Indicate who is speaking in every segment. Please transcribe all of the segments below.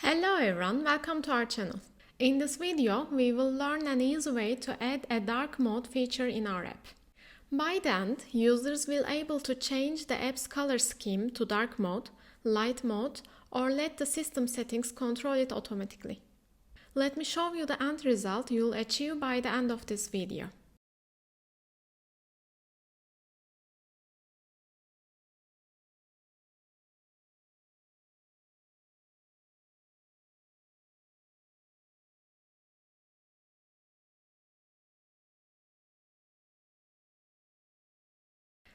Speaker 1: Hello everyone, welcome to our channel. In this video, we will learn an easy way to add a dark mode feature in our app. By the end, users will be able to change the app's color scheme to dark mode, light mode, or let the system settings control it automatically. Let me show you the end result you'll achieve by the end of this video.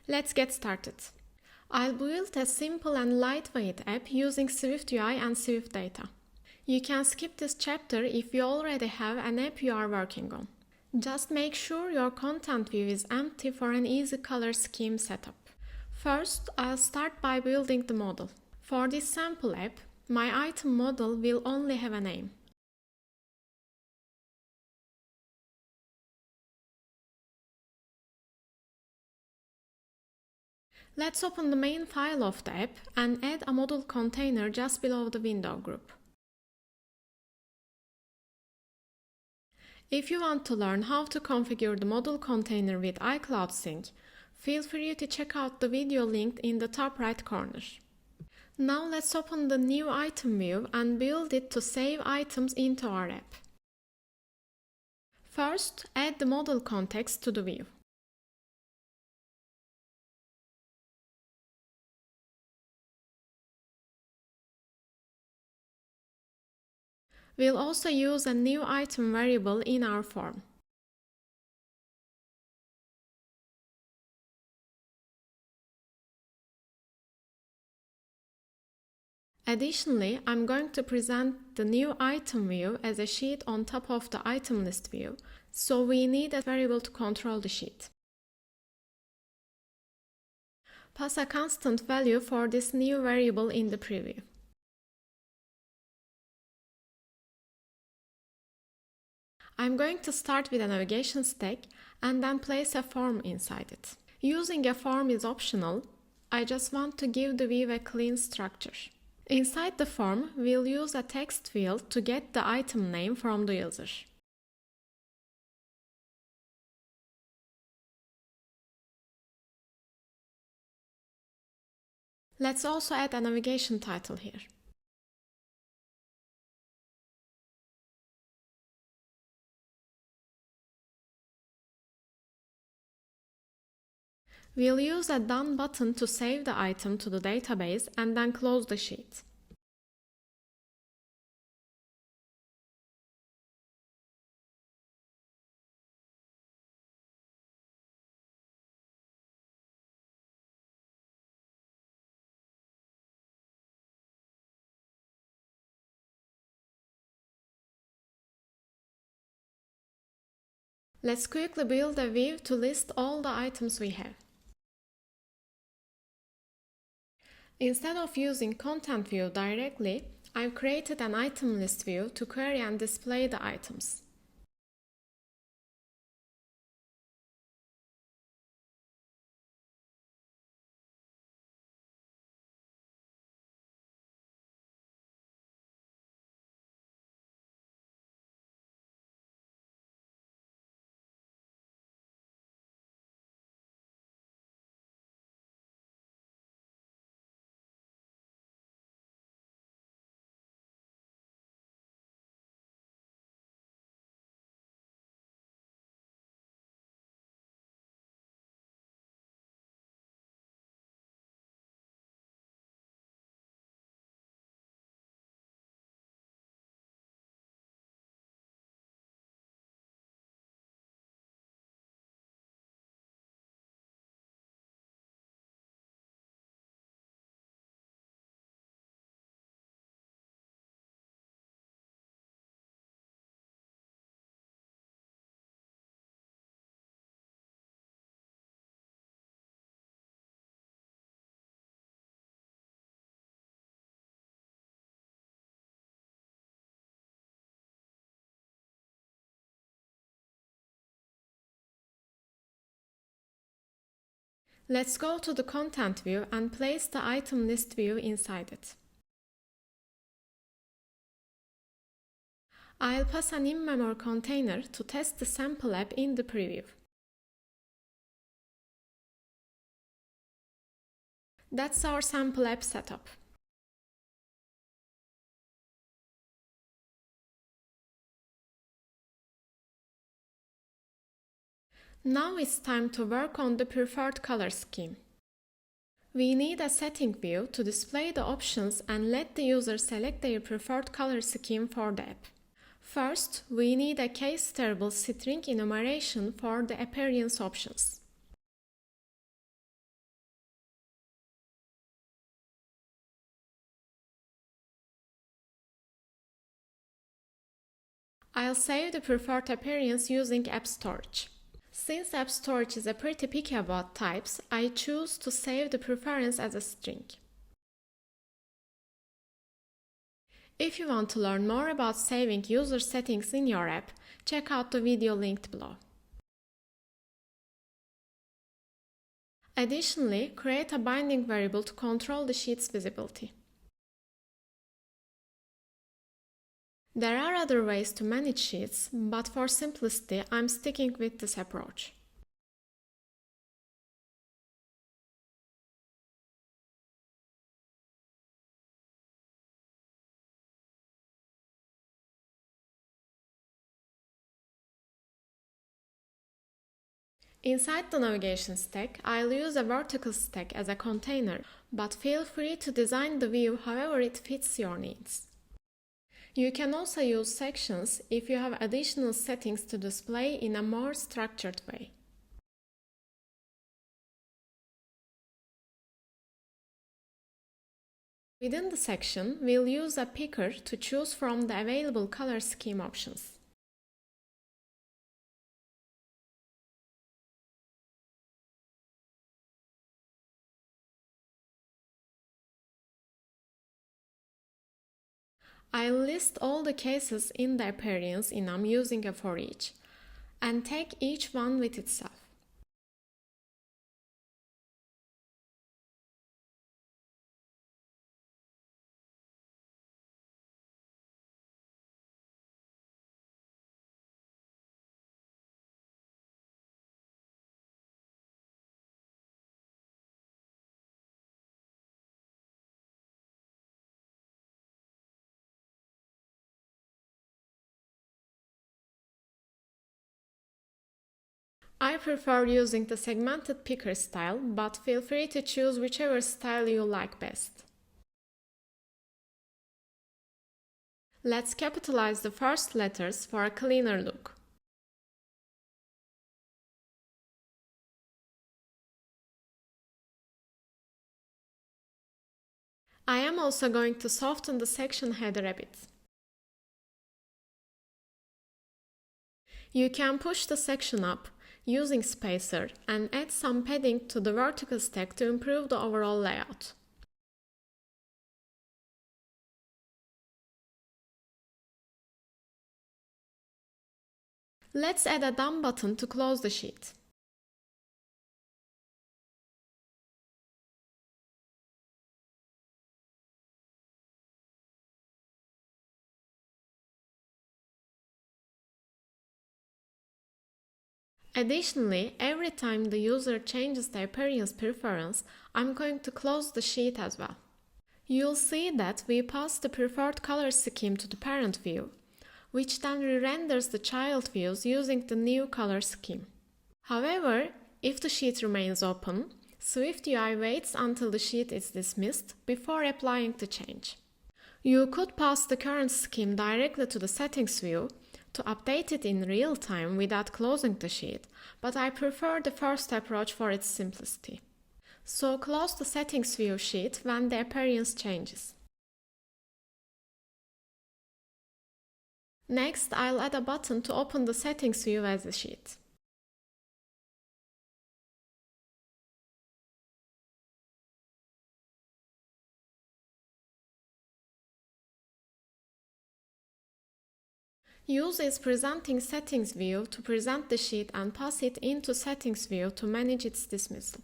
Speaker 1: Let's get started. I'll build a simple and lightweight app using SwiftUI and SwiftData. You can skip this chapter if you already have an app you are working on. Just make sure your content view is empty for an easy color scheme setup. First, I'll start by building the model. For this sample app, my item model will only have a name. Let's open the main file of the app and add a model container just below the window group. If you want to learn how to configure the model container with iCloud Sync, feel free to check out the video linked in the top right corner. Now let's open the new item view and build it to save items into our app. First, add the model context to the view. We'll also use a new item variable in our form. Additionally, I'm going to present the new item view as a sheet on top of the item list view, so we need a variable to control the sheet. Pass a constant value for this new variable in the preview. I'm going to start with a navigation stack and then place a form inside it. Using a form is optional. I just want to give the view a clean structure. Inside the form, we'll use a text field to get the item name from the user. Let's also add a navigation title here. We'll use a Done button to save the item to the database and then close the sheet. Let's quickly build a view to list all the items we have. Instead of using ContentView directly, I've created an item list view to query and display the items. Let's go to the content view and place the item list view inside it. I'll pass an in-memory container to test the sample app in the preview. That's our sample app setup. Now it's time to work on the preferred color scheme. We need a setting view to display the options and let the user select their preferred color scheme for the app. First, we need a case variable string enumeration for the appearance options. I'll save the preferred appearance using app storage. Since app storage is pretty picky about types, I choose to save the preference as a string. If you want to learn more about saving user settings in your app, check out the video linked below. Additionally, create a binding variable to control the sheet's visibility. There are other ways to manage sheets, but for simplicity, I'm sticking with this approach. Inside the navigation stack, I'll use a vertical stack as a container, but feel free to design the view however it fits your needs. You can also use sections if you have additional settings to display in a more structured way. Within the section, we'll use a picker to choose from the available color scheme options. I'll list all the cases in the appearance enum using a for each, and take each one with itself. I prefer using the segmented picker style, but feel free to choose whichever style you like best. Let's capitalize the first letters for a cleaner look. I am also going to soften the section header a bit. You can push the section up using spacer and add some padding to the vertical stack to improve the overall layout. Let's add a done button to close the sheet. Additionally, every time the user changes the appearance preference, I'm going to close the sheet as well. You'll see that we pass the preferred color scheme to the parent view, which then re-renders the child views using the new color scheme. However, if the sheet remains open, SwiftUI waits until the sheet is dismissed before applying the change. You could pass the current scheme directly to the settings view to update it in real time without closing the sheet, but I prefer the first approach for its simplicity. So close the settings view sheet when the appearance changes. Next, I'll add a button to open the settings view as a sheet. Use is presenting settings view to present the sheet and pass it into settings view to manage its dismissal.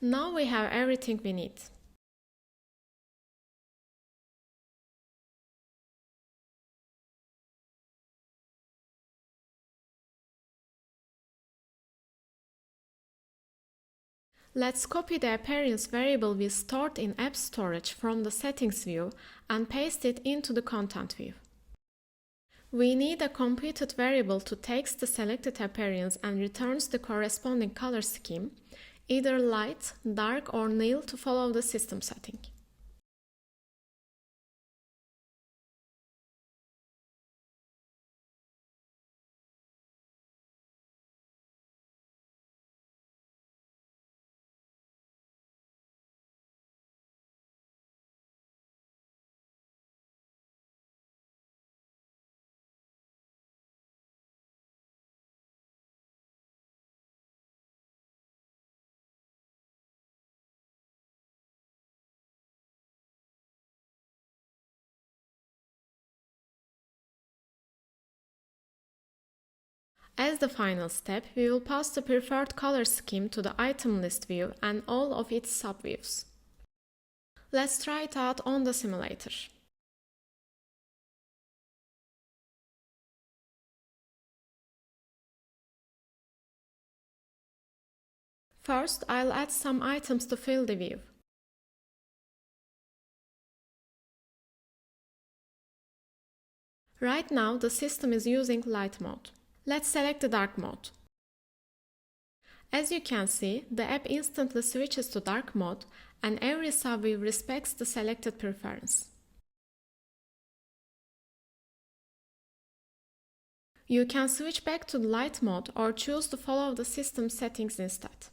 Speaker 1: Now we have everything we need. Let's copy the appearance variable we stored in app storage from the settings view and paste it into the content view. We need a computed variable to takes the selected appearance and returns the corresponding color scheme, either light, dark or nil to follow the system setting. As the final step, we will pass the preferred color scheme to the item list view and all of its subviews. Let's try it out on the simulator. First, I'll add some items to fill the view. Right now, the system is using light mode. Let's select the dark mode. As you can see, the app instantly switches to dark mode and every subview respects the selected preference. You can switch back to the light mode or choose to follow the system settings instead.